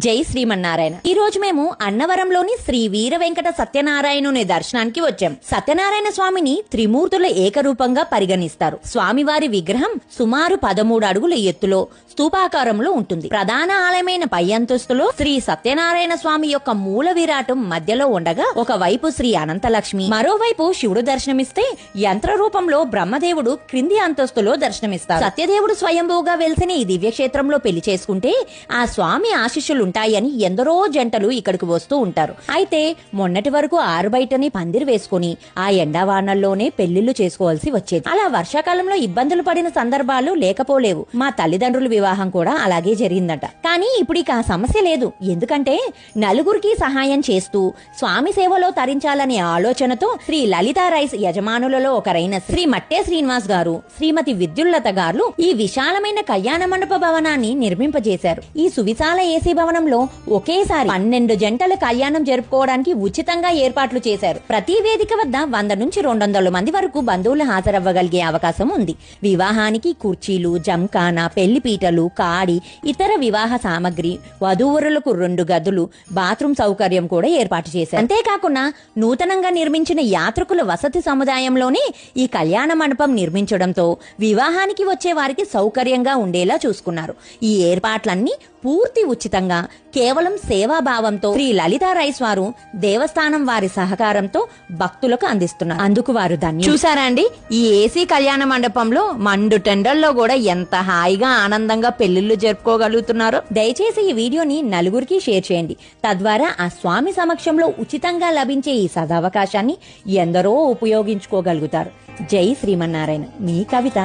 జై శ్రీమన్నారాయణ. ఈ రోజు మేము అన్నవరంలోని శ్రీ వీర వెంకట సత్యనారాయణుని దర్శనానికి వచ్చాం. సత్యనారాయణ స్వామిని త్రిమూర్తుల ఏకరూపంగా పరిగణిస్తారు. స్వామివారి విగ్రహం సుమారు 13 అడుగుల ఎత్తులో స్తూపాకారంలో ఉంటుంది. ప్రధాన ఆలయమైన పై అంతస్తులో శ్రీ సత్యనారాయణ స్వామి యొక్క మూల విరాటం మధ్యలో ఉండగా ఒకవైపు శ్రీ అనంతలక్ష్మి, మరోవైపు శివుడు దర్శనమిస్తే యంత్ర రూపంలో బ్రహ్మదేవుడు క్రింది అంతస్తులో దర్శనమిస్తారు. సత్యదేవుడు స్వయంభూగా వెలిసిన ఈ దివ్యక్షేత్రంలో పెళ్లి చేసుకుంటే ఆ స్వామి ఆశీస్సులుంటాయని ఎందరో జంటలు ఇక్కడికి వస్తూ ఉంటారు. అయితే మొన్నటి వరకు ఆరు బయటని పందిరి వేసుకుని ఆ ఎండావానల్లోనే పెళ్లిళ్లు చేసుకోవాల్సి వచ్చేది. అలా వర్షాకాలంలో ఇబ్బందులు పడిన సందర్భాలు లేకపోలేవు. మా తల్లిదండ్రుల వివాహం కూడా అలాగే జరిగిందట. కానీ ఇప్పుడు ఇక ఆ సమస్య లేదు. ఎందుకంటే నలుగురికి సహాయం చేస్తూ స్వామి సేవలో తరించాలనే ఆలోచనతో శ్రీ లలితా రైస్ యజమానులలో ఒకరైన శ్రీ మట్టే శ్రీనివాస్ గారు, శ్రీమతి విద్యుల్లత గారు ఈ విశాలమైన కళ్యాణ మండప భవనాన్ని నిర్మింపజేశారు. ఈ సువిశాల ఏసీ భవనంలో ఒకేసారి 12 జంటల కళ్యాణం జరుపుకోవడానికి ఉచితంగా ఏర్పాట్లు చేశారు. ప్రతి వేదిక వద్ద 100 నుంచి 200 మంది వరకు బంధువులు హాజరవ్వగలిగే అవకాశం ఉంది. వివాహానికి కుర్చీలు, జంకానా, పెళ్లి పీటలు, కాడి, ఇతర వివాహ సామగ్రి, వధూవరులకు 2 గదులు, బాత్రూమ్ సౌకర్యం కూడా ఏర్పాటు చేశారు. అంతేకాకుండా నూతనంగా నిర్మించిన యాత్రికుల వసతి సముదాయంలోనే ఈ కళ్యాణ మండపం నిర్మించడంతో వివాహానికి వచ్చే వారికి సౌకర్యంగా ఉండేలా చూసుకున్నారు. ఈ ఏర్పాట్లన్నీ పూర్తి ఉచితంగా కేవలం సేవాభావంతో శ్రీ లలితా రైస్ వారు దేవస్థానం వారి సహకారంతో భక్తులకు అందిస్తున్నారు. అందుకు వారు ధన్యులు. చూసారా అండి, ఈ ఏసీ కళ్యాణ మండపంలో మండు టెండల్లో కూడా ఎంత హాయిగా ఆనందంగా పెళ్లిళ్లు జరుపుకోగలుగుతున్నారో. దయచేసి ఈ వీడియోని నలుగురికి షేర్ చేయండి. తద్వారా ఆ స్వామి సమక్షంలో ఉచితంగా లభించే ఈ సదవకాశాన్ని ఎందరో ఉపయోగించుకోగలుగుతారు. జై శ్రీమన్నారాయణ. మీ కవిత.